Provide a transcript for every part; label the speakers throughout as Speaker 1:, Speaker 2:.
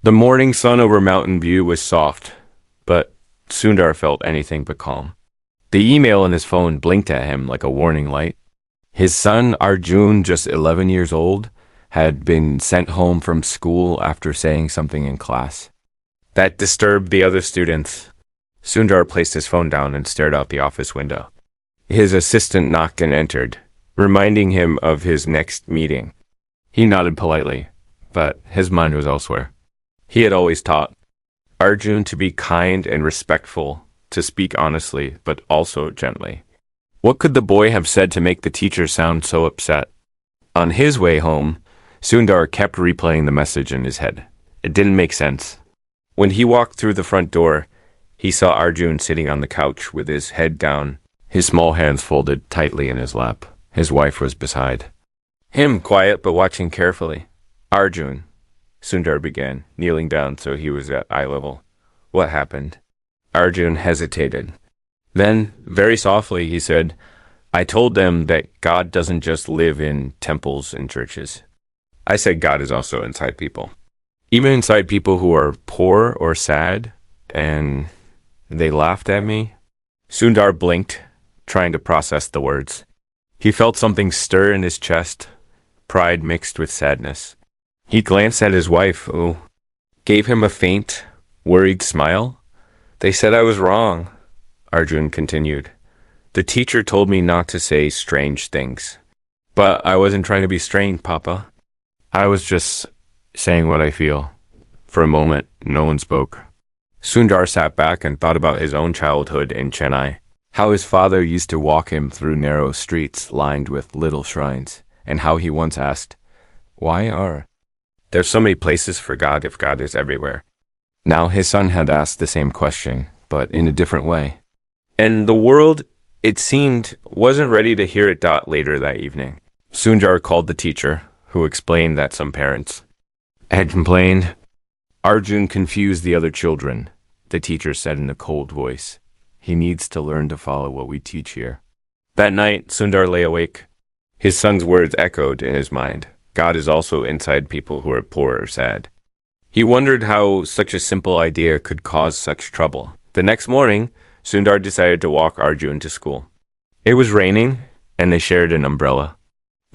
Speaker 1: The morning sun over Mountain View was soft, but Sundar felt anything but calm. The email on his phone blinked at him like a warning light. His son, Arjun, just 11 years old, had been sent home from school after saying something in class. That disturbed the other students. Sundar placed his phone down and stared out the office window. His assistant knocked and entered, reminding him of his next meeting. He nodded politely, but his mind was elsewhere. He had always taught Arjun to be kind and respectful, to speak honestly, but also gently. What could the boy have said to make the teacher sound so upset? On his way home, Sundar kept replaying the message in his head. It didn't make sense. When he walked through the front door, he saw Arjun sitting on the couch with his head down, his small hands folded tightly in his lap. His wife was beside him, quiet but watching carefully. Arjun, Sundar began, kneeling down so he was at eye level. What happened? Arjun hesitated. Then, very softly, he said, I told them that God doesn't just live in temples and churches. I said God is also inside people. Even inside people who are poor or sad, and they laughed at me. Sundar blinked, trying to process the words. He felt something stir in his chest, pride mixed with sadness. He glanced at his wife, who gave him a faint, worried smile. They said I was wrong, Arjun continued. The teacher told me not to say strange things. But I wasn't trying to be strange, Papa. I was just saying what I feel. For a moment, no one spoke. Sundar sat back and thought about his own childhood in Chennai, how his father used to walk him through narrow streets lined with little shrines, and how he once asked, why are there so many places for God if God is everywhere? Now his son had asked the same question, but in a different way. And the world, it seemed, wasn't ready to hear it. Later that evening, Sundar called the teacher, who explained that some parents had complained. Arjun confused the other children, the teacher said in a cold voice. He needs to learn to follow what we teach here. That night, Sundar lay awake. His son's words echoed in his mind. God is also inside people who are poor or sad. He wondered how such a simple idea could cause such trouble. The next morning, Sundar decided to walk Arjun to school. It was raining, and they shared an umbrella.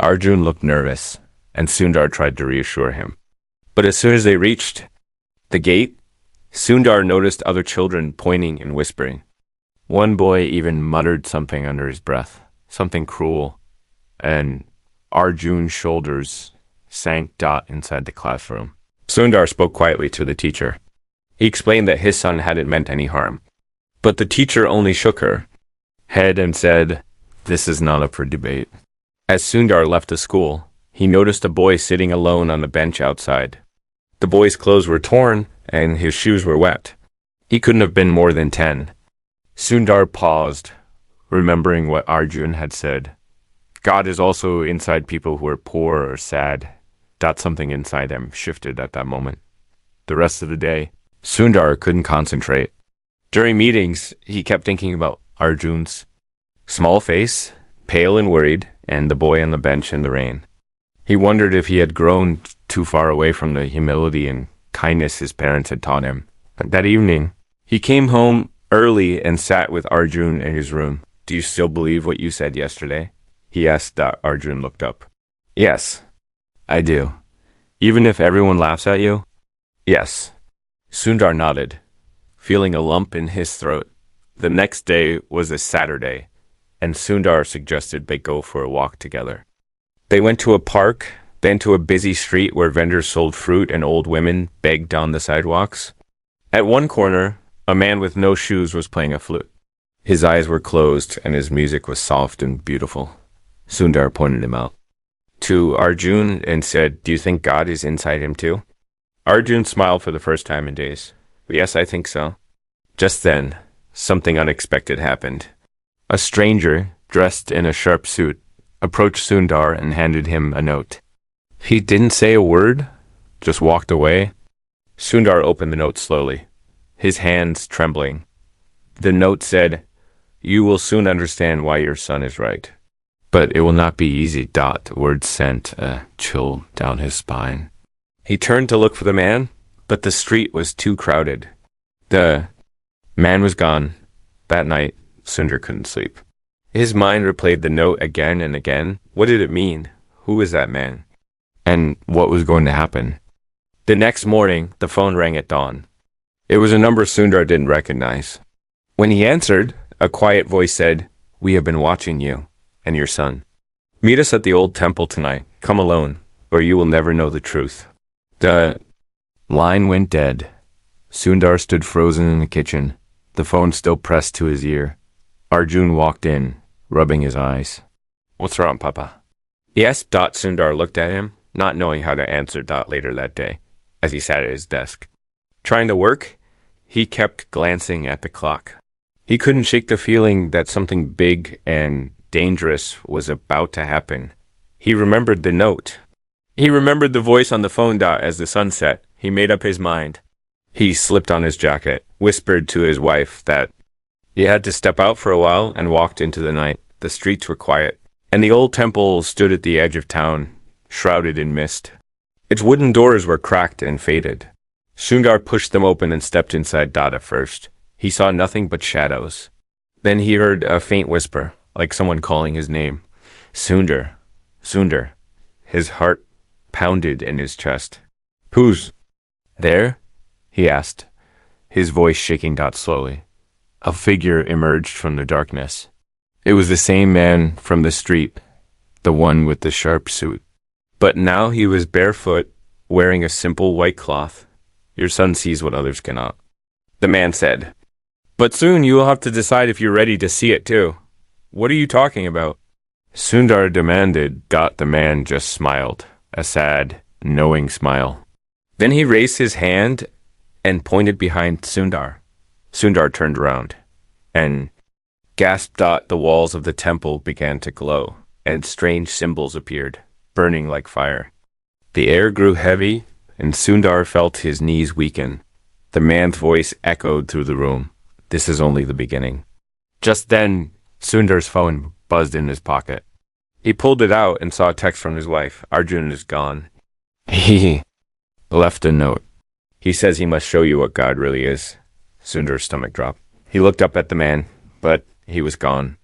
Speaker 1: Arjun looked nervous, and Sundar tried to reassure him. But as soon as they reached the gate, Sundar noticed other children pointing and whispering. One boy even muttered something under his breath, something cruel, and Arjun's shoulders sank inside the classroom. Sundar spoke quietly to the teacher. He explained that his son hadn't meant any harm. But the teacher only shook her head and said, this is not up for debate. As Sundar left the school, he noticed a boy sitting alone on the bench outside. The boy's clothes were torn and his shoes were wet. He couldn't have been more than 10. Sundar paused, remembering what Arjun had said. God is also inside people who are poor or sad. Something inside them shifted at that moment. The rest of the day, Sundar couldn't concentrate. During meetings, he kept thinking about Arjun's small face, pale and worried, and the boy on the bench in the rain. He wondered if he had grown too far away from the humility and kindness his parents had taught him. That evening, he came home early and sat with Arjun in his room. Do you still believe what you said yesterday? He asked. Arjun looked up. Yes, I do. Even if everyone laughs at you? Yes. Sundar nodded, feeling a lump in his throat. The next day was a Saturday, and Sundar suggested they go for a walk together. They went to a park, then to a busy street where vendors sold fruit and old women begged down the sidewalks. At one corner, a man with no shoes was playing a flute. His eyes were closed, and his music was soft and beautiful. Sundar pointed him out to Arjun and said, do you think God is inside him too? Arjun smiled for the first time in days. Yes, I think so. Just then, something unexpected happened. A stranger, dressed in a sharp suit, approached Sundar and handed him a note. He didn't say a word, just walked away. Sundar opened the note slowly, his hands trembling. The note said, you will soon understand why your son is right. But it will not be easy. Words sent a chill down his spine. He turned to look for the man, but the street was too crowded. The man was gone. That night, Sundar couldn't sleep. His mind replayed the note again and again. What did it mean? Who was that man? And what was going to happen? The next morning, the phone rang at dawn. It was a number Sundar didn't recognize. When he answered, a quiet voice said, "We have been watching you and your son. Meet us at the old temple tonight. Come alone, or you will never know the truth." The line went dead. Sundar stood frozen in the kitchen, the phone still pressed to his ear. Arjun walked in, rubbing his eyes. "What's wrong, Papa?" "Yes." Sundar looked at him, not knowing how to answer. Later that day, as he sat at his desk, trying to work, he kept glancing at the clock. He couldn't shake the feeling that something big and dangerous was about to happen. He remembered the note. He remembered the voice on the phone. As the sun set, he made up his mind. He slipped on his jacket, whispered to his wife that he had to step out for a while, and walked into the night. The streets were quiet, and the old temple stood at the edge of town, shrouded in mist. Its wooden doors were cracked and faded. Sundar pushed them open and stepped inside. At first, he saw nothing but shadows. Then he heard a faint whisper, like someone calling his name. "Sundar, Sundar." His heart pounded in his chest. "Who's there?" he asked, his voice shaking. Slowly, a figure emerged from the darkness. It was the same man from the street, the one with the sharp suit. But now he was barefoot, wearing a simple white cloth. "Your son sees what others cannot," the man said. "But soon you will have to decide if you're ready to see it too." "What are you talking about?" Sundar demanded. The man just smiled, a sad, knowing smile. Then he raised his hand and pointed behind Sundar. Sundar turned around and gasped. The walls of the temple began to glow, and strange symbols appeared, burning like fire. The air grew heavy, and Sundar felt his knees weaken. The man's voice echoed through the room. "This is only the beginning." Just then, Sundar's phone buzzed in his pocket. He pulled it out and saw a text from his wife. "Arjun is gone. He left a note. He says he must show you what God really is." Sundar's stomach dropped. He looked up at the man, but he was gone.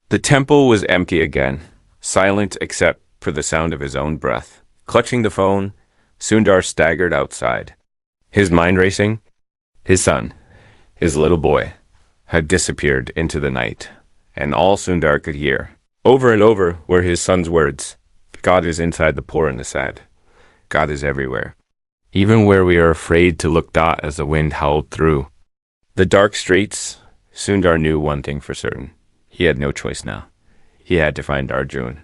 Speaker 1: The temple was empty again, silent except for the sound of his own breath. Clutching the phone, Sundar staggered outside. His mind racing. His son, his little boy, had disappeared into the night, and all Sundar could hear, over and over, were his son's words. "God is inside the poor and the sad. God is everywhere, even where we are afraid to look." As the wind howled through the dark streets, Sundar knew one thing for certain. He had no choice now. He had to find Arjun.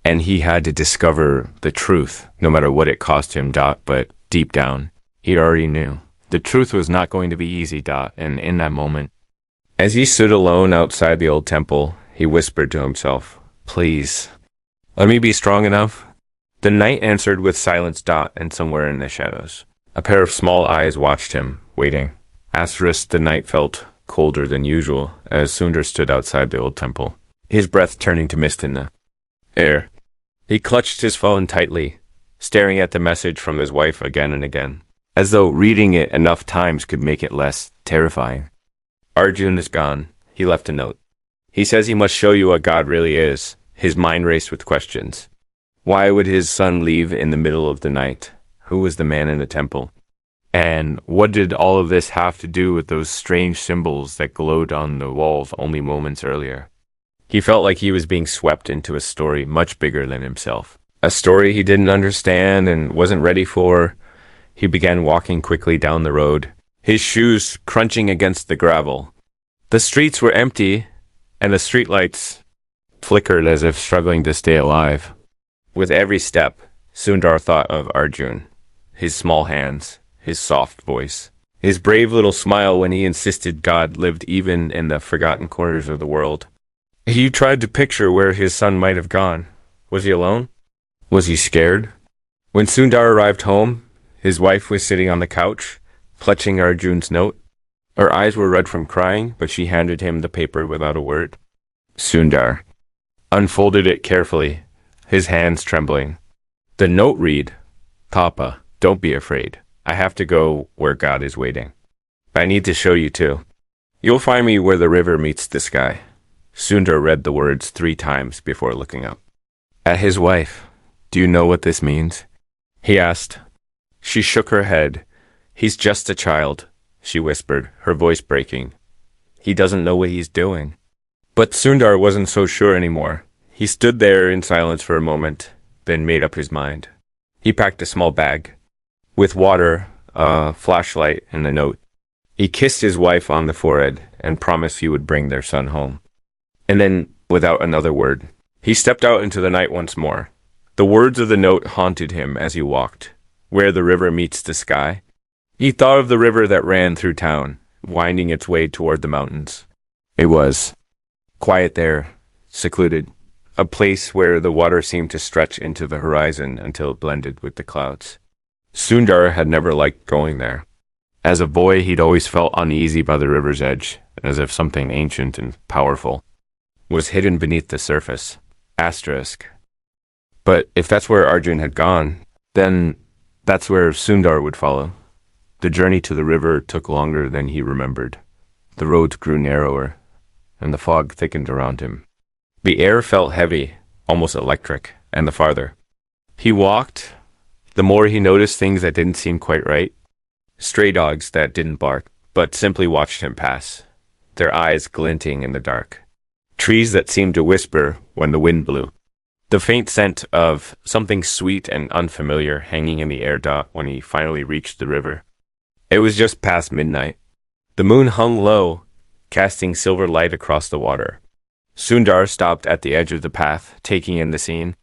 Speaker 1: And he had to discover the truth, no matter what it cost him. But deep down, he already knew. The truth was not going to be easy. And in that moment, as he stood alone outside the old temple, he whispered to himself, "Please, let me be strong enough." The night answered with silence. And somewhere in the shadows, a pair of small eyes watched him, waiting. The night felt colder than usual as Sundar stood outside the old temple, his breath turning to mist in the air. He clutched his phone tightly, staring at the message from his wife again and again, as though reading it enough times could make it less terrifying. "Arjun is gone. He left a note. He says he must show you what God really is." His mind raced with questions. Why would his son leave in the middle of the night? Who was the man in the temple? And what did all of this have to do with those strange symbols that glowed on the walls only moments earlier? He felt like he was being swept into a story much bigger than himself. A story he didn't understand and wasn't ready for. He began walking quickly down the road, his shoes crunching against the gravel. The streets were empty, and the streetlights flickered as if struggling to stay alive. With every step, Sundar thought of Arjun, his small hands, his soft voice, his brave little smile when he insisted God lived even in the forgotten corners of the world. He tried to picture where his son might have gone. Was he alone? Was he scared? When Sundar arrived home, his wife was sitting on the couch, clutching Arjun's note. Her eyes were red from crying, but she handed him the paper without a word. Sundar unfolded it carefully, his hands trembling. The note read, "Papa, don't be afraid. I have to go where God is waiting. I need to show you too. You'll find me where the river meets the sky. Sundar read the words 3 times before looking up. At his wife, do you know what this means? He asked. She shook her head. He's just a child, she whispered, her voice breaking. He doesn't know what he's doing. But Sundar wasn't so sure anymore. He stood there in silence for a moment, then made up his mind. He packed a small bag with water, a flashlight, and a note. He kissed his wife on the forehead and promised he would bring their son home. And then, without another word, he stepped out into the night once more. The words of the note haunted him as he walked. Where the river meets the sky. He thought of the river that ran through town, winding its way toward the mountains. It was quiet there, secluded, a place where the water seemed to stretch into the horizon until it blended with the clouds. Sundar had never liked going there. As a boy, he'd always felt uneasy by the river's edge, as if something ancient and powerful was hidden beneath the surface. Asterisk. But if that's where Arjun had gone, then that's where Sundar would follow. The journey to the river took longer than he remembered. The roads grew narrower, and the fog thickened around him. The air felt heavy, almost electric, and the farther he walked, the more he noticed things that didn't seem quite right. Stray dogs that didn't bark, but simply watched him pass, their eyes glinting in the dark. Trees that seemed to whisper when the wind blew. The faint scent of something sweet and unfamiliar hanging in the air when he finally reached the river. It was just past midnight. The moon hung low, casting silver light across the water. Sundar stopped at the edge of the path, taking in the scene.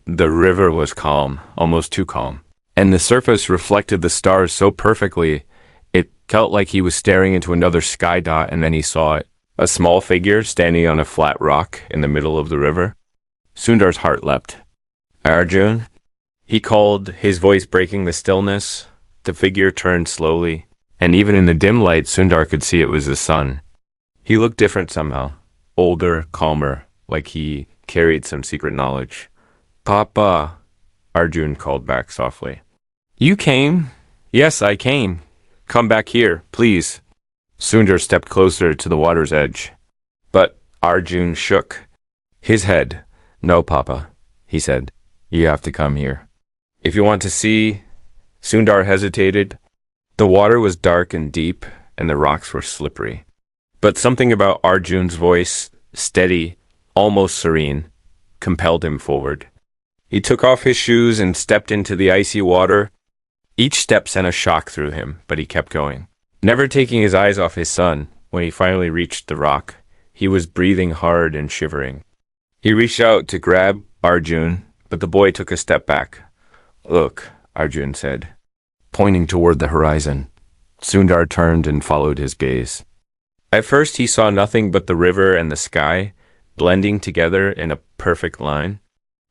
Speaker 1: The river was calm, almost too calm, and the surface reflected the stars so perfectly, it felt like he was staring into another sky dot, and then he saw it. A small figure standing on a flat rock in the middle of the river. Sundar's heart leapt. Arjun? He called, his voice breaking the stillness. The figure turned slowly, and even in the dim light, Sundar could see it was the sun. He looked different somehow, older, calmer, like he carried some secret knowledge. Papa, Arjun called back softly. You came? Yes, I came. Come back here, please. Sundar stepped closer to the water's edge. But Arjun shook his head. No, Papa, he said. You have to come here. If you want to see... Sundar hesitated. The water was dark and deep, and the rocks were slippery. But something about Arjun's voice, steady, almost serene, compelled him forward. He took off his shoes and stepped into the icy water. Each step sent a shock through him, but he kept going. Never taking his eyes off his son, when he finally reached the rock, he was breathing hard and shivering. He reached out to grab Arjun, but the boy took a step back. Look, Arjun said, pointing toward the horizon. Sundar turned and followed his gaze. At first he saw nothing but the river and the sky, blending together in a perfect line.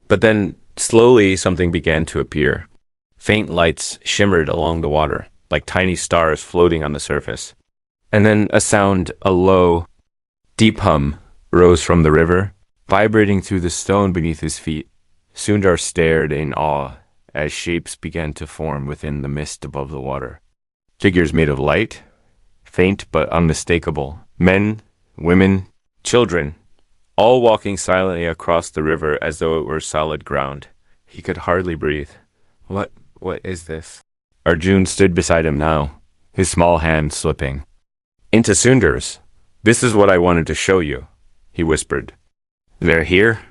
Speaker 1: But then, slowly, something began to appear. Faint lights shimmered along the water, like tiny stars floating on the surface. And then a sound, a low, deep hum, rose from the river, vibrating through the stone beneath his feet. Sundar stared in awe as shapes began to form within the mist above the water. Figures made of light, faint but unmistakable. Men, women, children, all walking silently across the river as though it were solid ground. He could hardly breathe. What is this? Arjun stood beside him now, his small hand slipping into Sundar's. This is what I wanted to show you, he whispered. They're here,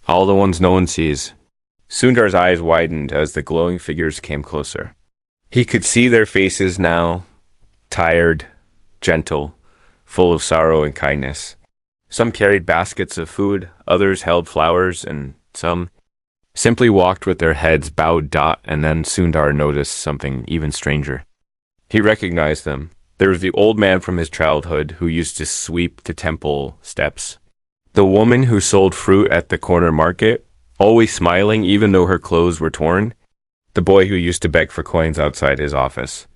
Speaker 1: all the ones no one sees. Sundar's eyes widened as the glowing figures came closer. He could see their faces now, tired, gentle, full of sorrow and kindness. Some carried baskets of food, others held flowers, and some simply walked with their heads bowed. And then Sundar noticed something even stranger. He recognized them. There was the old man from his childhood who used to sweep the temple steps. The woman who sold fruit at the corner market, always smiling even though her clothes were torn. The boy who used to beg for coins outside his office.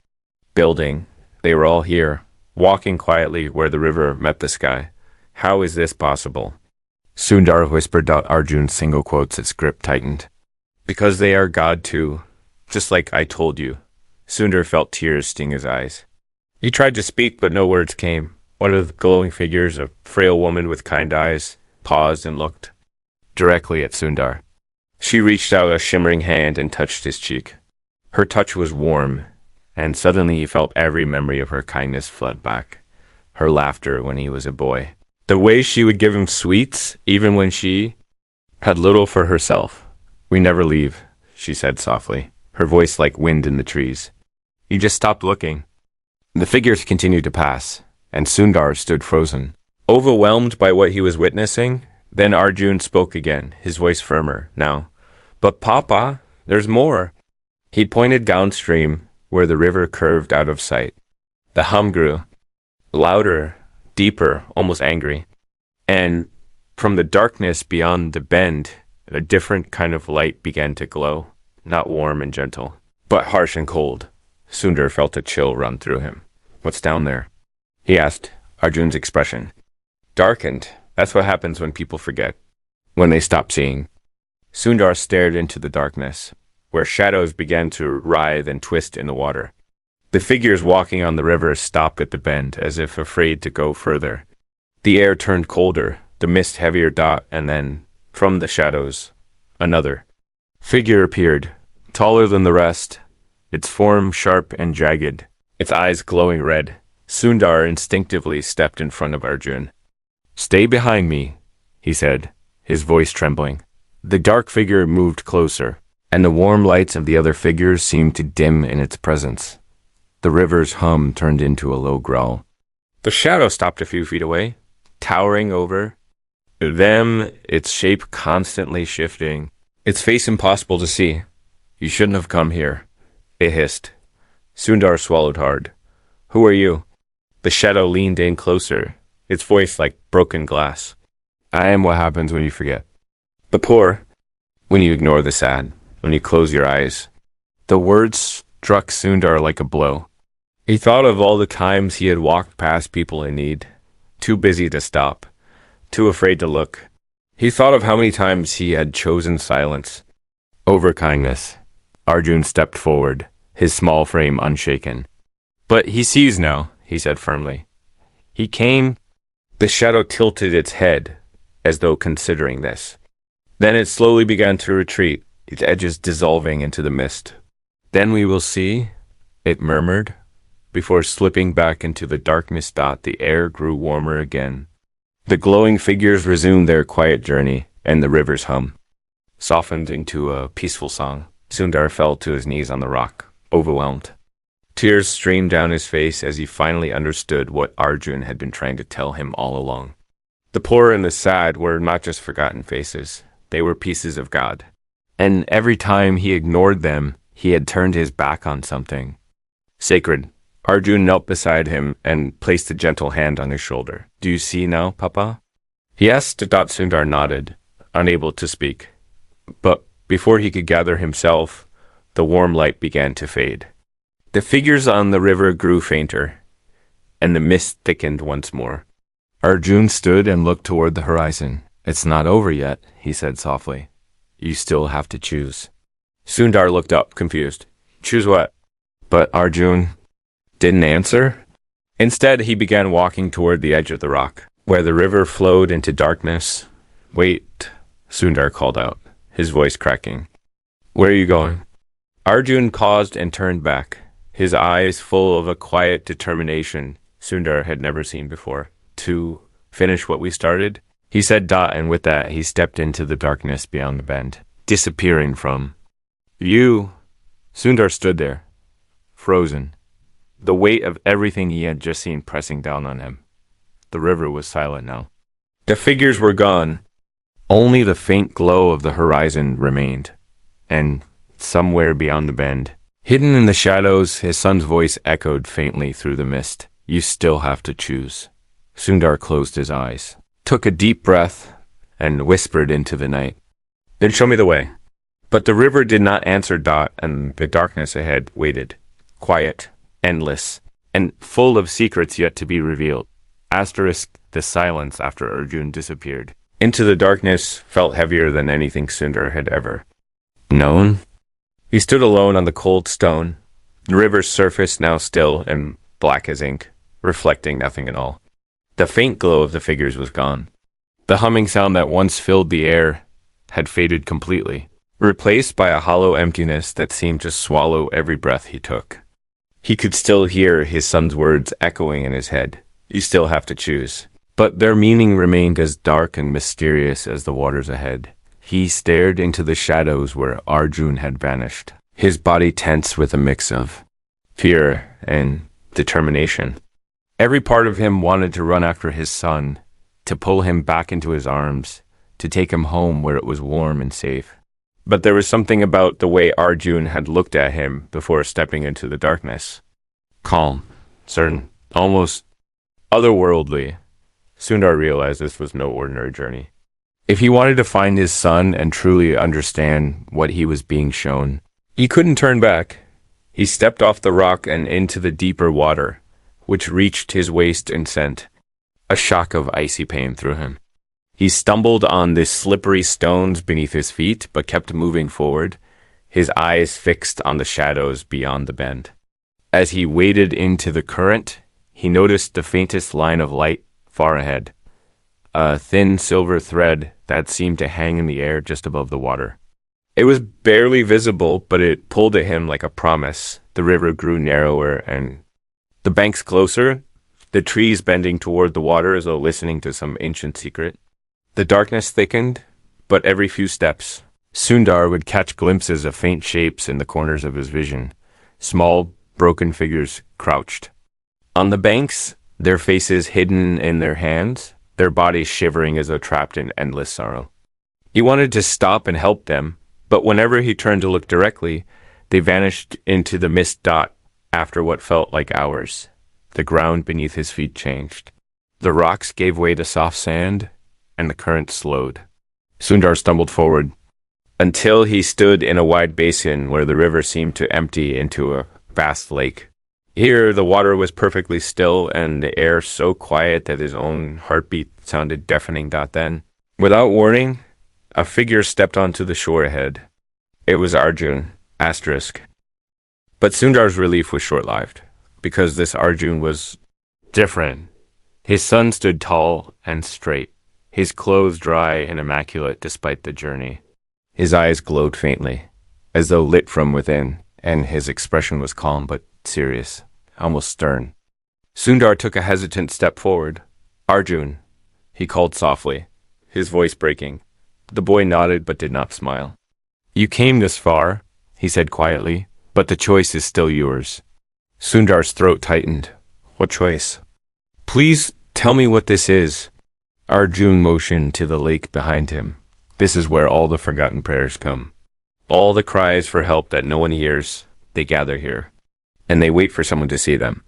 Speaker 1: Building. They were all here, walking quietly where the river met the sky. How is this possible? Sundar whispered out Arjun's single quotes as grip tightened. Because they are God too, just like I told you. Sundar felt tears sting his eyes. He tried to speak, but no words came. One of the glowing figures, a frail woman with kind eyes, paused and looked directly at Sundar. She reached out a shimmering hand and touched his cheek. Her touch was warm, and suddenly he felt every memory of her kindness flood back. Her laughter when he was a boy. The way she would give him sweets, even when she had little for herself. "We never leave," she said softly, her voice like wind in the trees. He just stopped looking. The figures continued to pass, and Sundar stood frozen, overwhelmed by what he was witnessing. Then Arjun spoke again, his voice firmer now. "But Papa, there's more." He'd pointed downstream, where the river curved out of sight. The hum grew, louder, deeper, almost angry. And from the darkness beyond the bend, a different kind of light began to glow, not warm and gentle, but harsh and cold. Sundar felt a chill run through him. "What's down there?" he asked, Arjun's expression darkened. That's what happens when people forget, when they stop seeing. Sundar stared into the darkness, where shadows began to writhe and twist in the water. The figures walking on the river stopped at the bend, as if afraid to go further. The air turned colder, the mist heavier dot, and then, from the shadows, another figure appeared, taller than the rest, its form sharp and jagged, its eyes glowing red. Sundar instinctively stepped in front of Arjun. "Stay behind me," he said, his voice trembling. The dark figure moved closer, and the warm lights of the other figures seemed to dim in its presence. The river's hum turned into a low growl. The shadow stopped a few feet away, towering over them, its shape constantly shifting, its face impossible to see. "You shouldn't have come here," it hissed. Sundar swallowed hard. "Who are you?" The shadow leaned in closer, its voice like broken glass. "I am what happens when you forget. The poor, when you ignore the sad, when you close your eyes." The words struck Sundar like a blow. He thought of all the times he had walked past people in need, too busy to stop, too afraid to look. He thought of how many times he had chosen silence over kindness. Arjun stepped forward, his small frame unshaken. "But he sees now," he said firmly. "He came." The shadow tilted its head, as though considering this. Then it slowly began to retreat, its edges dissolving into the mist. "Then we will see," it murmured. Before slipping back into the darkness dot, the air grew warmer again. The glowing figures resumed their quiet journey, and the river's hum softened into a peaceful song. Sundar fell to his knees on the rock, overwhelmed. Tears streamed down his face as he finally understood what Arjun had been trying to tell him all along. The poor and the sad were not just forgotten faces. They were pieces of God. And every time he ignored them, he had turned his back on something sacred. Arjun knelt beside him and placed a gentle hand on his shoulder. "Do you see now, Papa?" He asked. Sundar nodded, unable to speak. But before he could gather himself, the warm light began to fade. The figures on the river grew fainter, and the mist thickened once more. Arjun stood and looked toward the horizon. "It's not over yet," he said softly. "You still have to choose." Sundar looked up, confused. "Choose what?" But Arjun didn't answer. Instead, he began walking toward the edge of the rock, where the river flowed into darkness. "Wait," Sundar called out, his voice cracking. "Where are you going?" Arjun paused and turned back, his eyes full of a quiet determination Sundar had never seen before. "To finish what we started?" He said and with that, he stepped into the darkness beyond the bend, disappearing from view. Sundar stood there, frozen, the weight of everything he had just seen pressing down on him. The river was silent now. The figures were gone. Only the faint glow of the horizon remained. And somewhere beyond the bend, hidden in the shadows, his son's voice echoed faintly through the mist. "You still have to choose." Sundar closed his eyes, took a deep breath, and whispered into the night, "Then show me the way." But the river did not answer and the darkness ahead waited, quiet, endless, and full of secrets yet to be revealed. Asterisk the silence after Arjun disappeared. Into the darkness felt heavier than anything Sundar had ever known. He stood alone on the cold stone, The river's surface now still and black as ink, reflecting nothing at all. The faint glow of the figures was gone. The humming sound that once filled the air had faded completely, replaced by a hollow emptiness that seemed to swallow every breath he took. He could still hear his son's words echoing in his head. You still have to choose. But their meaning remained as dark and mysterious as the waters ahead. He stared into the shadows where Arjun had vanished, his body tense with a mix of fear and determination. Every part of him wanted to run after his son, to pull him back into his arms, to take him home where it was warm and safe. But there was something about the way Arjun had looked at him before stepping into the darkness. Calm, certain, almost otherworldly. Sundar realized this was no ordinary journey. If he wanted to find his son and truly understand what he was being shown, he couldn't turn back. He stepped off the rock and into the deeper water, which reached his waist and sent a shock of icy pain through him. He stumbled on the slippery stones beneath his feet, but kept moving forward, his eyes fixed on the shadows beyond the bend. As he waded into the current, he noticed the faintest line of light far ahead, a thin silver thread that seemed to hang in the air just above the water. It was barely visible, but it pulled at him like a promise. The river grew narrower and the banks closer, the trees bending toward the water as though listening to some ancient secret. The darkness thickened, but every few steps, Sundar would catch glimpses of faint shapes in the corners of his vision, small, broken figures crouched. On the banks, their faces hidden in their hands, their bodies shivering as though trapped in endless sorrow. He wanted to stop and help them, but whenever he turned to look directly, they vanished into the mist dot after what felt like hours. The ground beneath his feet changed. The rocks gave way to soft sand, and the current slowed. Sundar stumbled forward until he stood in a wide basin where the river seemed to empty into a vast lake. Here, the water was perfectly still and the air so quiet that his own heartbeat sounded deafening. Then, without warning, a figure stepped onto the shore ahead. It was Arjun, asterisk. But Sundar's relief was short-lived, because this Arjun was different. His son stood tall and straight, his clothes dry and immaculate despite the journey. His eyes glowed faintly, as though lit from within, and his expression was calm but serious, almost stern. Sundar took a hesitant step forward. Arjun, he called softly, his voice breaking. The boy nodded but did not smile. You came this far, he said quietly, but the choice is still yours. Sundar's throat tightened. What choice? Please tell me what this is. Arjun motioned to the lake behind him. This is where all the forgotten prayers come. All the cries for help that no one hears, they gather here, and they wait for someone to see them.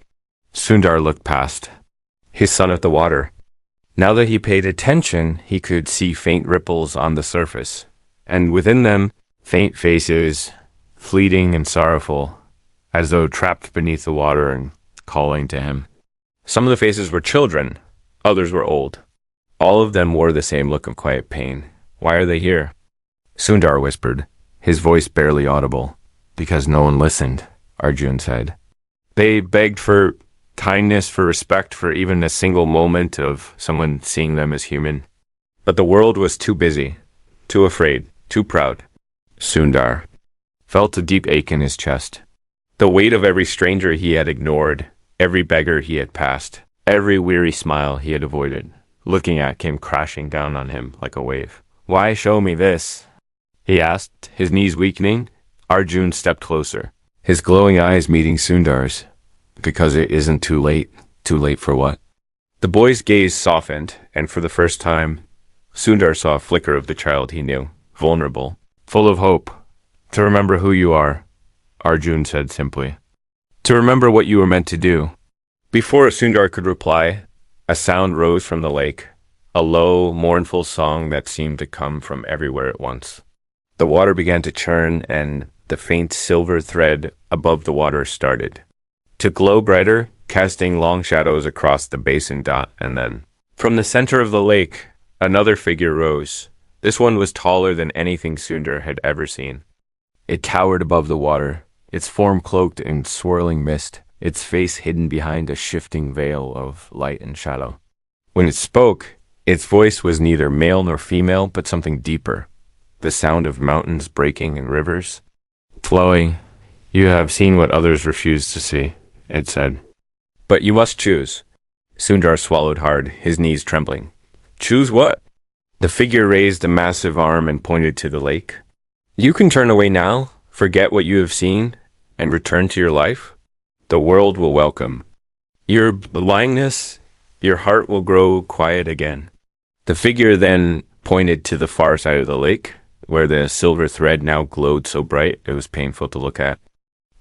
Speaker 1: Sundar looked past, his son at the water. Now that he paid attention, he could see faint ripples on the surface, and within them, faint faces, fleeting and sorrowful, as though trapped beneath the water and calling to him. Some of the faces were children, others were old. All of them wore the same look of quiet pain. Why are they here? Sundar whispered, his voice barely audible. Because no one listened, Arjun said. They begged for kindness, for respect, for even a single moment of someone seeing them as human. But the world was too busy, too afraid, too proud. Sundar felt a deep ache in his chest. The weight of every stranger he had ignored, every beggar he had passed, every weary smile he had avoided, looking at came crashing down on him like a wave. Why show me this? He asked, his knees weakening. Arjun stepped closer, his glowing eyes meeting Sundar's. Because it isn't too late. Too late for what? The boy's gaze softened, and for the first time, Sundar saw a flicker of the child he knew, vulnerable, full of hope. To remember who you are, Arjun said simply. To remember what you were meant to do. Before Sundar could reply, a sound rose from the lake, a low, mournful song that seemed to come from everywhere at once. The water began to churn, and the faint silver thread above the water started to glow brighter, casting long shadows across the basin dot, and then, from the center of the lake, another figure rose. This one was taller than anything Sundar had ever seen. It towered above the water, its form cloaked in swirling mist, its face hidden behind a shifting veil of light and shadow. When it spoke, its voice was neither male nor female, but something deeper, the sound of mountains breaking and rivers flowing. "You have seen what others refuse to see," it said. "But you must choose." Sundar swallowed hard, his knees trembling. "Choose what?" The figure raised a massive arm and pointed to the lake. "You can turn away now, forget what you have seen, and return to your life. The world will welcome your blindness. Your heart will grow quiet again." The figure then pointed to the far side of the lake, where the silver thread now glowed so bright it was painful to look at.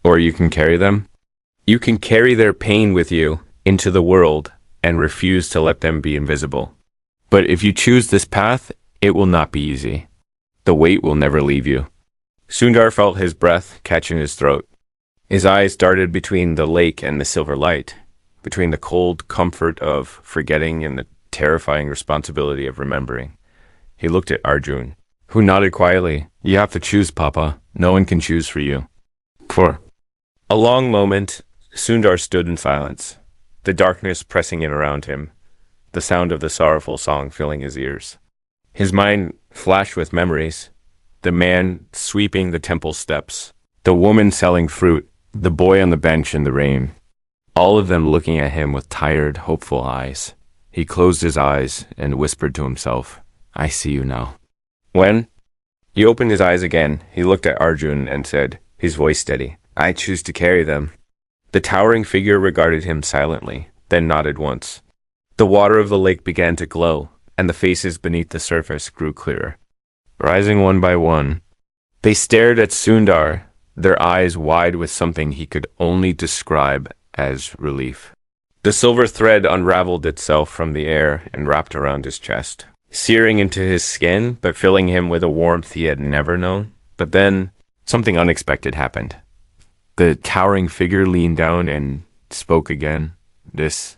Speaker 1: "Or you can carry them. You can carry their pain with you into the world and refuse to let them be invisible. But if you choose this path, it will not be easy. The weight will never leave you." Sundar felt his breath catch in his throat. His eyes darted between the lake and the silver light, between the cold comfort of forgetting and the terrifying responsibility of remembering. He looked at Arjun, who nodded quietly. "You have to choose, Papa. No one can choose for you." For a long moment, Sundar stood in silence, the darkness pressing in around him, the sound of the sorrowful song filling his ears. His mind flashed with memories: the man sweeping the temple steps, the woman selling fruit, the boy on the bench in the rain, all of them looking at him with tired, hopeful eyes. He closed his eyes and whispered to himself, "I see you now." When he opened his eyes again, he looked at Arjun and said, his voice steady, "I choose to carry them." The towering figure regarded him silently, then nodded once. The water of the lake began to glow, and the faces beneath the surface grew clearer. Rising one by one, they stared at Sundar, their eyes wide with something he could only describe as relief. The silver thread unraveled itself from the air and wrapped around his chest, searing into his skin, but filling him with a warmth he had never known. But then, something unexpected happened. The towering figure leaned down and spoke again, this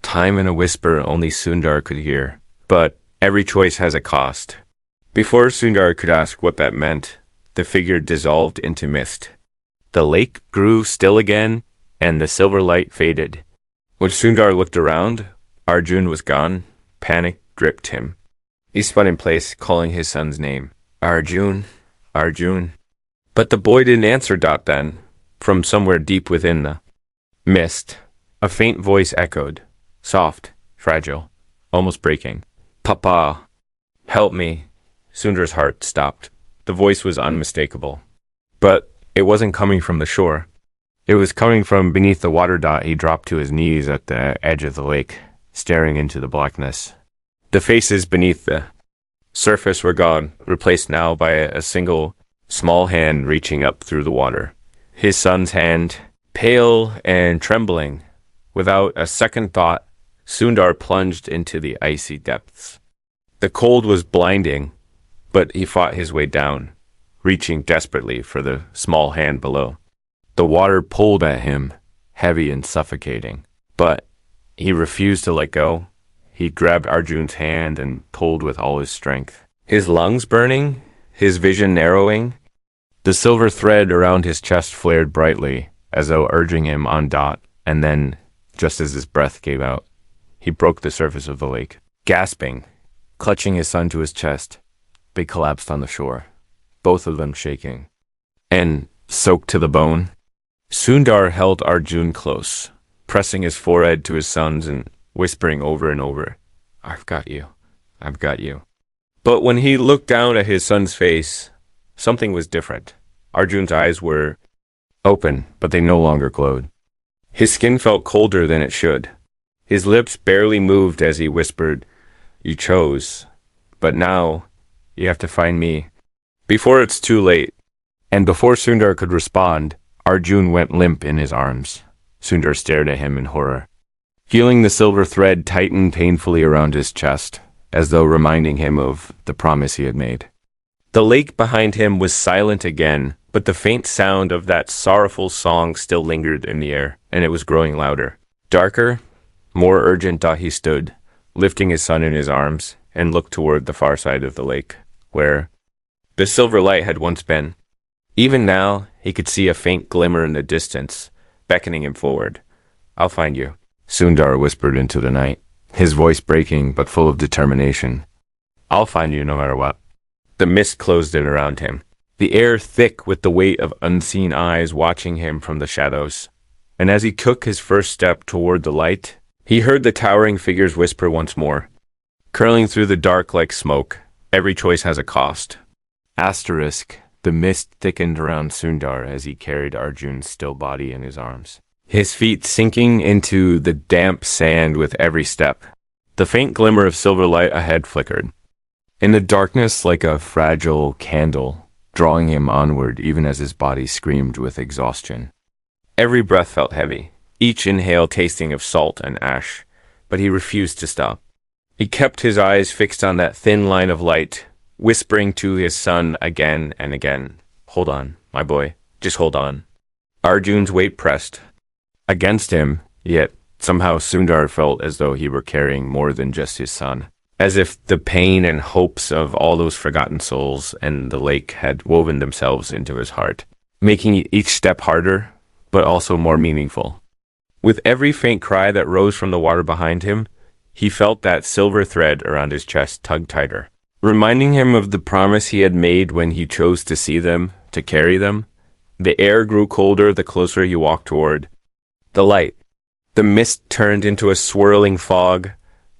Speaker 1: time in a whisper only Sundar could hear. But every choice has a cost. Before Sundar could ask what that meant, the figure dissolved into mist. The lake grew still again, and the silver light faded. When Sundar looked around, Arjun was gone. Panic gripped him. He spun in place, calling his son's name. "Arjun, Arjun." But the boy didn't answer then. From somewhere deep within the mist, a faint voice echoed, soft, fragile, almost breaking. "Papa, help me." Sundar's heart stopped. The voice was unmistakable. But it wasn't coming from the shore. It was coming from beneath the water dot. He dropped to his knees at the edge of the lake, staring into the blackness. The faces beneath the surface were gone, replaced now by a single small hand reaching up through the water. His son's hand, pale and trembling. Without a second thought, Sundar plunged into the icy depths. The cold was blinding, but he fought his way down, reaching desperately for the small hand below. The water pulled at him, heavy and suffocating, but he refused to let go. He grabbed Arjun's hand and pulled with all his strength. His lungs burning, his vision narrowing. The silver thread around his chest flared brightly, as though urging him on dot, and then, just as his breath gave out, he broke the surface of the lake. Gasping, clutching his son to his chest, they collapsed on the shore, both of them shaking. And, soaked to the bone, Sundar held Arjun close, pressing his forehead to his son's and whispering over and over, "I've got you. I've got you." But when he looked down at his son's face, something was different. Arjun's eyes were open, but they no longer glowed. His skin felt colder than it should. His lips barely moved as he whispered, "You chose, but now you have to find me before it's too late." And before Sundar could respond, Arjun went limp in his arms. Sundar stared at him in horror. Feeling the silver thread tighten painfully around his chest, as though reminding him of the promise he had made. The lake behind him was silent again, but the faint sound of that sorrowful song still lingered in the air, and it was growing louder. Darker, more urgent he stood, lifting his son in his arms, and looked toward the far side of the lake, where the silver light had once been. Even now, He could see a faint glimmer in the distance, beckoning him forward. "I'll find you," Sundar whispered into the night, his voice breaking but full of determination. "I'll find you no matter what." The mist closed in around him, the air thick with the weight of unseen eyes watching him from the shadows. And as he took his first step toward the light, he heard the towering figures whisper once more, curling through the dark like smoke. "Every choice has a cost." Asterisk. The mist thickened around Sundar as he carried Arjun's still body in his arms, his feet sinking into the damp sand with every step. The faint glimmer of silver light ahead flickered, in the darkness like a fragile candle, drawing him onward even as his body screamed with exhaustion. Every breath felt heavy, each inhale tasting of salt and ash, but he refused to stop. He kept his eyes fixed on that thin line of light, whispering to his son again and again, "Hold on, my boy, just hold on." Arjun's weight pressed against him, yet somehow Sundar felt as though he were carrying more than just his son, as if the pain and hopes of all those forgotten souls and the lake had woven themselves into his heart, making each step harder, but also more meaningful. With every faint cry that rose from the water behind him, he felt that silver thread around his chest tug tighter, reminding him of the promise he had made when he chose to see them, to carry them. The air grew colder the closer he walked toward the light. The mist turned into a swirling fog,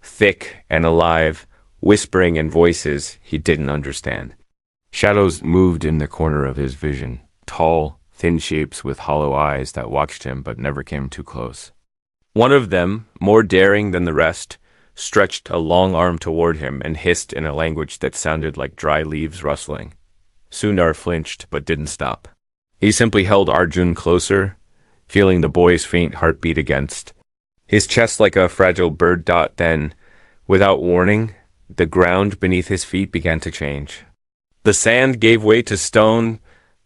Speaker 1: thick and alive, whispering in voices he didn't understand. Shadows moved in the corner of his vision, tall, thin shapes with hollow eyes that watched him but never came too close. One of them, more daring than the rest, stretched a long arm toward him and hissed in a language that sounded like dry leaves rustling. Sundar flinched but didn't stop. He simply held Arjun closer, feeling the boy's faint heartbeat against his chest like a fragile bird dot. Then, without warning, the ground beneath his feet began to change. The sand gave way to stone,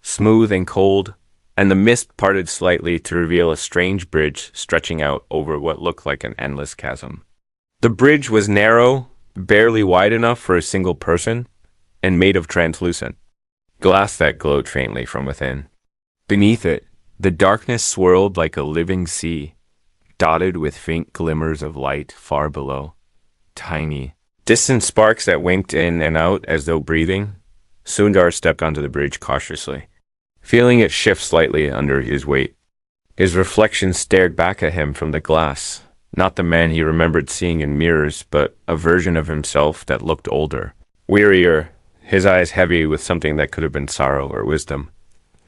Speaker 1: smooth and cold, and the mist parted slightly to reveal a strange bridge stretching out over what looked like an endless chasm. The bridge was narrow, barely wide enough for a single person, and made of translucent glass that glowed faintly from within. Beneath it, the darkness swirled like a living sea, dotted with faint glimmers of light far below. Tiny, distant sparks that winked in and out as though breathing. Sundar stepped onto the bridge cautiously, feeling it shift slightly under his weight. His reflection stared back at him from the glass. Not the man he remembered seeing in mirrors, but a version of himself that looked older, wearier, his eyes heavy with something that could have been sorrow or wisdom.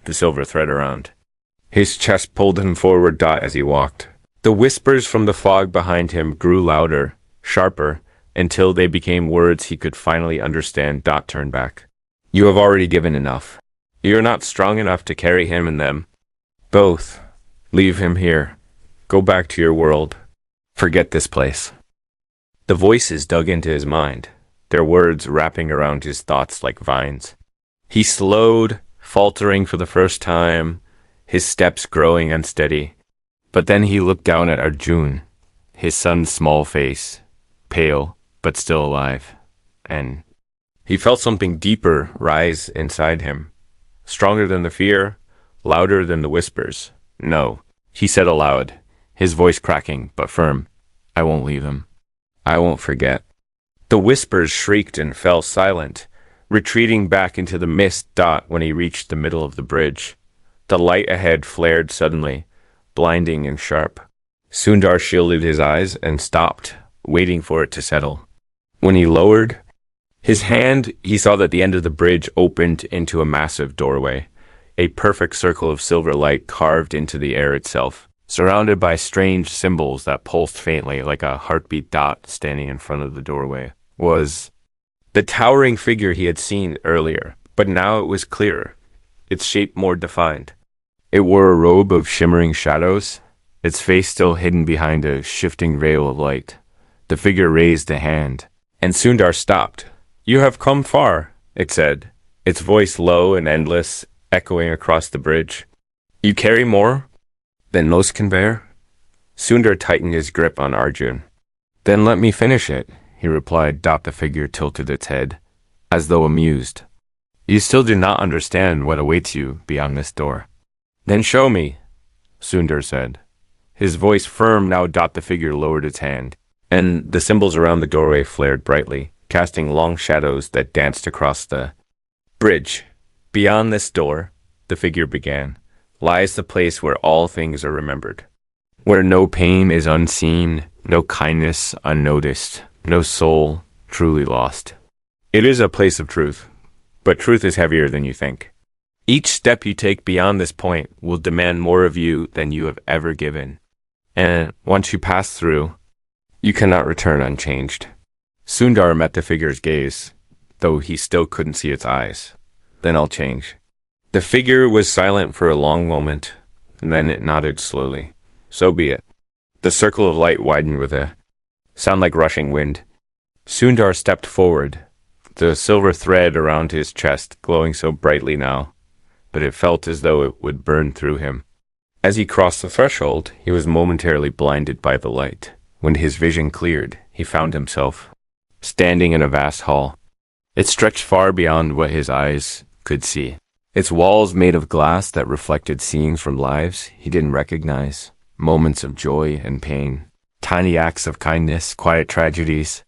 Speaker 1: The silver thread around his chest pulled him forward as he walked. The whispers from the fog behind him grew louder, sharper, until they became words he could finally understand. Turn back. "You have already given enough. You're not strong enough to carry him and them. Both. Leave him here. Go back to your world. Forget this place." The voices dug into his mind, their words wrapping around his thoughts like vines. He slowed, faltering for the first time, his steps growing unsteady. But then he looked down at Arjun, his son's small face, pale but still alive, and he felt something deeper rise inside him, stronger than the fear, louder than the whispers. "No," he said aloud, his voice cracking but firm. "I won't leave him. I won't forget." The whispers shrieked and fell silent, retreating back into the mist. When he reached the middle of the bridge, the light ahead flared suddenly, blinding and sharp. Sundar shielded his eyes and stopped, waiting for it to settle. When he lowered his hand, he saw that the end of the bridge opened into a massive doorway, a perfect circle of silver light carved into the air itself, surrounded by strange symbols that pulsed faintly like a heartbeat. Standing in front of the doorway was the towering figure he had seen earlier, but now it was clearer, its shape more defined. It wore a robe of shimmering shadows, its face still hidden behind a shifting veil of light. The figure raised a hand, and Sundar stopped. "You have come far," it said, its voice low and endless, echoing across the bridge. "You carry more than most can bear?" Sundar tightened his grip on Arjun. "Then let me finish it," he replied. The figure tilted its head, as though amused. "You still do not understand what awaits you beyond this door." Then show me, Sundar said. His voice firm now. The figure lowered its hand, and the symbols around the doorway flared brightly, casting long shadows that danced across the bridge. Beyond this door, the figure began, lies the place where all things are remembered, where no pain is unseen, no kindness unnoticed, no soul truly lost. It is a place of truth, but truth is heavier than you think. Each step you take beyond this point will demand more of you than you have ever given. And once you pass through, you cannot return unchanged. Sundar met the figure's gaze, though he still couldn't see its eyes. Then I'll change. The figure was silent for a long moment, and then it nodded slowly. So be it. The circle of light widened with a sound like rushing wind. Sundar stepped forward, the silver thread around his chest glowing so brightly now, but it felt as though it would burn through him. As he crossed the threshold, he was momentarily blinded by the light. When his vision cleared, he found himself standing in a vast hall. It stretched far beyond what his eyes could see. Its walls made of glass that reflected scenes from lives he didn't recognize, moments of joy and pain, tiny acts of kindness, quiet tragedies.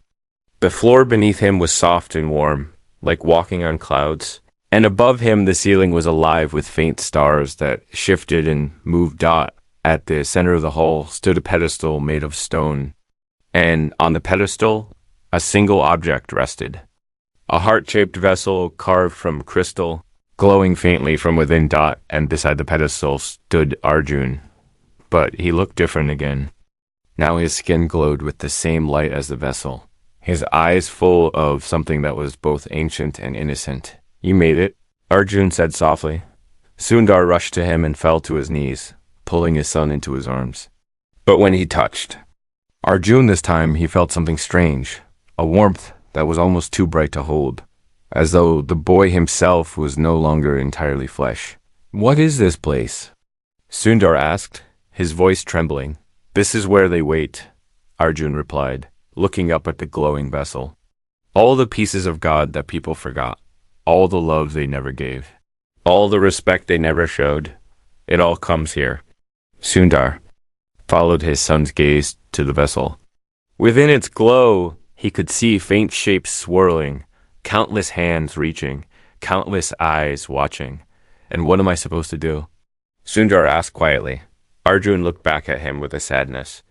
Speaker 1: The floor beneath him was soft and warm, like walking on clouds, and above him the ceiling was alive with faint stars that shifted and moved. At the center of the hall stood a pedestal made of stone, and on the pedestal, a single object rested. A heart-shaped vessel carved from crystal, glowing faintly from within. And beside the pedestal stood Arjun. But he looked different again. Now his skin glowed with the same light as the vessel, his eyes full of something that was both ancient and innocent. You made it, Arjun said softly. Sundar rushed to him and fell to his knees, pulling his son into his arms. But when he touched Arjun this time, he felt something strange, a warmth that was almost too bright to hold, as though the boy himself was no longer entirely flesh. What is this place? Sundar asked, his voice trembling. This is where they wait, Arjun replied, looking up at the glowing vessel. All the pieces of God that people forgot, all the love they never gave, all the respect they never showed, it all comes here. Sundar followed his son's gaze to the vessel. Within its glow, he could see faint shapes swirling, countless hands reaching, countless eyes watching. And what am I supposed to do? Sundar asked quietly. Arjun looked back at him with a sadness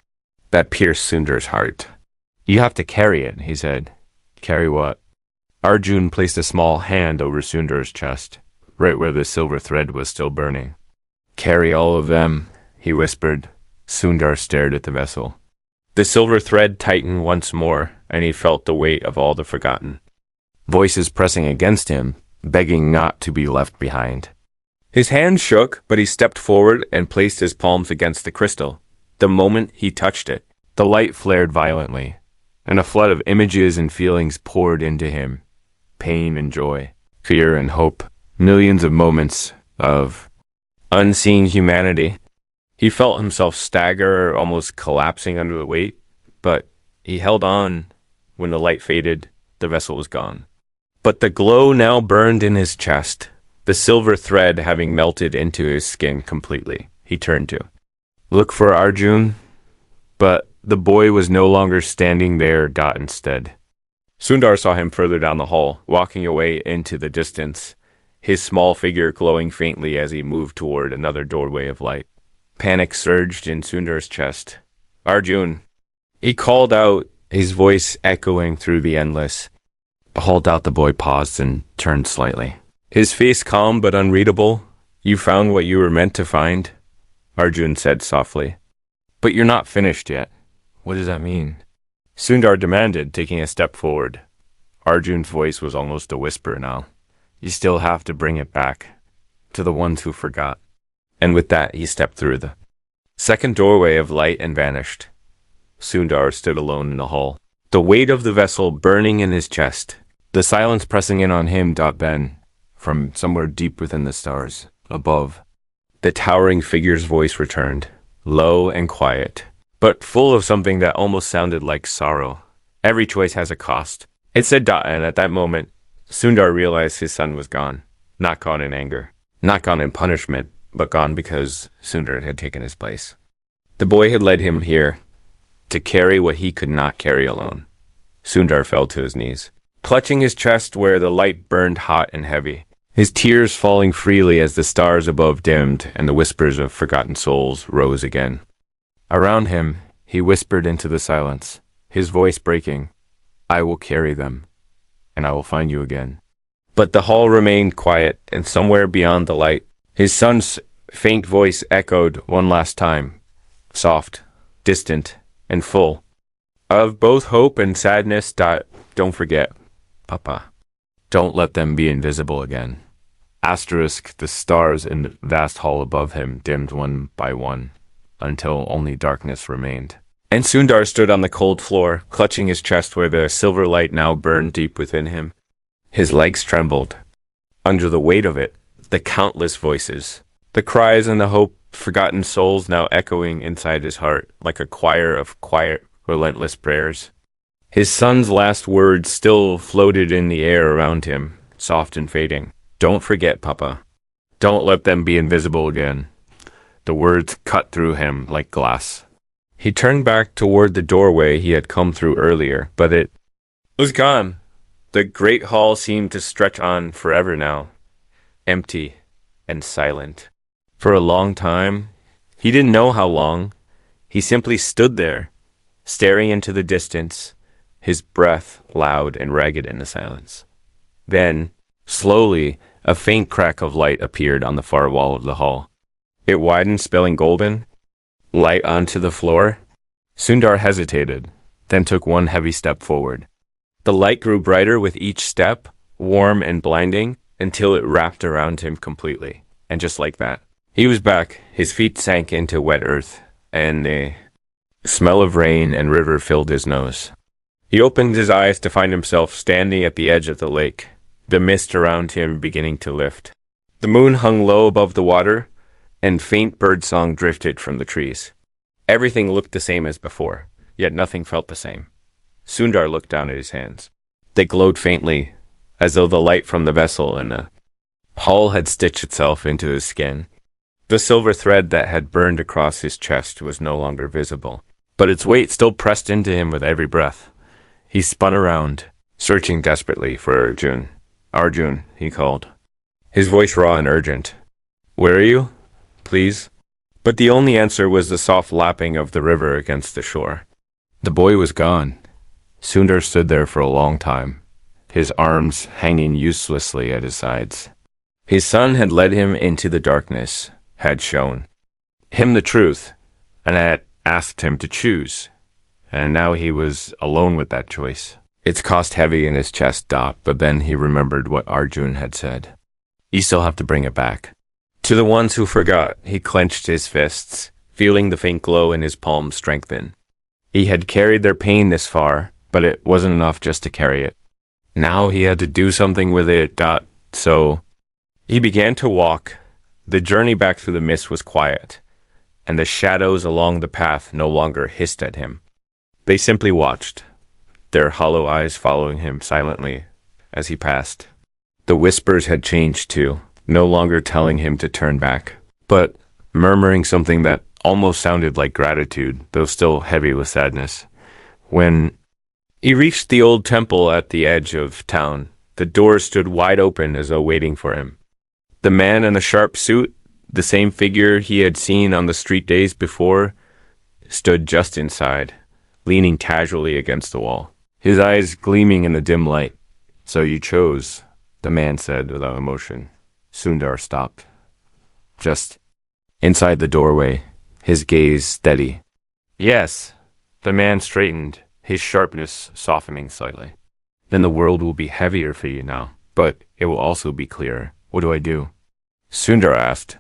Speaker 1: that pierced Sundar's heart. You have to carry it, he said. Carry what? Arjun placed a small hand over Sundar's chest, right where the silver thread was still burning. Carry all of them, he whispered. Sundar stared at the vessel. The silver thread tightened once more, and he felt the weight of all the forgotten. Voices pressing against him, begging not to be left behind. His hand shook, but he stepped forward and placed his palms against the crystal. The moment he touched it, the light flared violently, and a flood of images and feelings poured into him. Pain and joy, fear and hope, millions of moments of unseen humanity. He felt himself stagger, almost collapsing under the weight, but he held on. When the light faded, the vessel was gone. But the glow now burned in his chest, the silver thread having melted into his skin completely. He turned to look for Arjun, but the boy was no longer standing there. Instead, Sundar saw him further down the hall, walking away into the distance, his small figure glowing faintly as he moved toward another doorway of light. Panic surged in Sundar's chest. Arjun! He called out, his voice echoing through the endless. The boy paused and turned slightly. His face calm but unreadable. You found what you were meant to find, Arjun said softly. But you're not finished yet. What does that mean? Sundar demanded, taking a step forward. Arjun's voice was almost a whisper now. You still have to bring it back to the ones who forgot. And with that, he stepped through the second doorway of light and vanished. Sundar stood alone in the hall, the weight of the vessel burning in his chest, the silence pressing in on him. Ben, from somewhere deep within the stars, above, the towering figure's voice returned, low and quiet, but full of something that almost sounded like sorrow. Every choice has a cost. It said. And at that moment, Sundar realized his son was gone. Not gone in anger, not gone in punishment, but gone because Sundar had taken his place. The boy had led him here to carry what he could not carry alone. Sundar fell to his knees, clutching his chest where the light burned hot and heavy, his tears falling freely as the stars above dimmed and the whispers of forgotten souls rose again. Around him, he whispered into the silence, his voice breaking, "I will carry them, and I will find you again." But the hall remained quiet, and somewhere beyond the light, his son's faint voice echoed one last time, soft, distant, and full, of both hope and sadness. Don't forget, Papa. Don't let them be invisible again. Asterisk, the stars in the vast hall above him dimmed one by one, until only darkness remained. And Sundar stood on the cold floor, clutching his chest where the silver light now burned deep within him. His legs trembled. Under the weight of it, the countless voices, the cries and the hope-forgotten souls now echoing inside his heart like a choir of quiet, relentless prayers. His son's last words still floated in the air around him, soft and fading. "Don't forget, Papa. Don't let them be invisible again." The words cut through him like glass. He turned back toward the doorway he had come through earlier, but it was gone. The great hall seemed to stretch on forever now, empty and silent. For a long time, he didn't know how long, he simply stood there, staring into the distance, his breath loud and ragged in the silence. Then, slowly, a faint crack of light appeared on the far wall of the hall. It widened, spilling golden light onto the floor. Sundar hesitated, then took one heavy step forward. The light grew brighter with each step, warm and blinding, until it wrapped around him completely. And just like that, he was back. His feet sank into wet earth, and the smell of rain and river filled his nose. He opened his eyes to find himself standing at the edge of the lake, the mist around him beginning to lift. The moon hung low above the water, and faint birdsong drifted from the trees. Everything looked the same as before, yet nothing felt the same. Sundar looked down at his hands. They glowed faintly, as though the light from the vessel in the hull had stitched itself into his skin. The silver thread that had burned across his chest was no longer visible, but its weight still pressed into him with every breath. He spun around, searching desperately for Arjun. "Arjun," he called, his voice raw and urgent. "Where are you? Please?" But the only answer was the soft lapping of the river against the shore. The boy was gone. Sundar stood there for a long time, his arms hanging uselessly at his sides. His son had led him into the darkness, had shown him the truth, and had asked him to choose. And now he was alone with that choice. Its cost heavy in his chest, but then he remembered what Arjun had said. You still have to bring it back. To the ones who forgot, he clenched his fists, feeling the faint glow in his palms strengthen. He had carried their pain this far, but it wasn't enough just to carry it. Now he had to do something with it, so he began to walk. The journey back through the mist was quiet, and the shadows along the path no longer hissed at him. They simply watched, their hollow eyes following him silently as he passed. The whispers had changed too, no longer telling him to turn back, but murmuring something that almost sounded like gratitude, though still heavy with sadness. When he reached the old temple at the edge of town, the doors stood wide open as though waiting for him. The man in the sharp suit, the same figure he had seen on the street days before, stood just inside, leaning casually against the wall, his eyes gleaming in the dim light. "So you chose," the man said without emotion. Sundar stopped. Just inside the doorway, his gaze steady. "Yes." The man straightened, his sharpness softening slightly. "Then the world will be heavier for you now, but it will also be clearer. What do I do?" Sundar asked,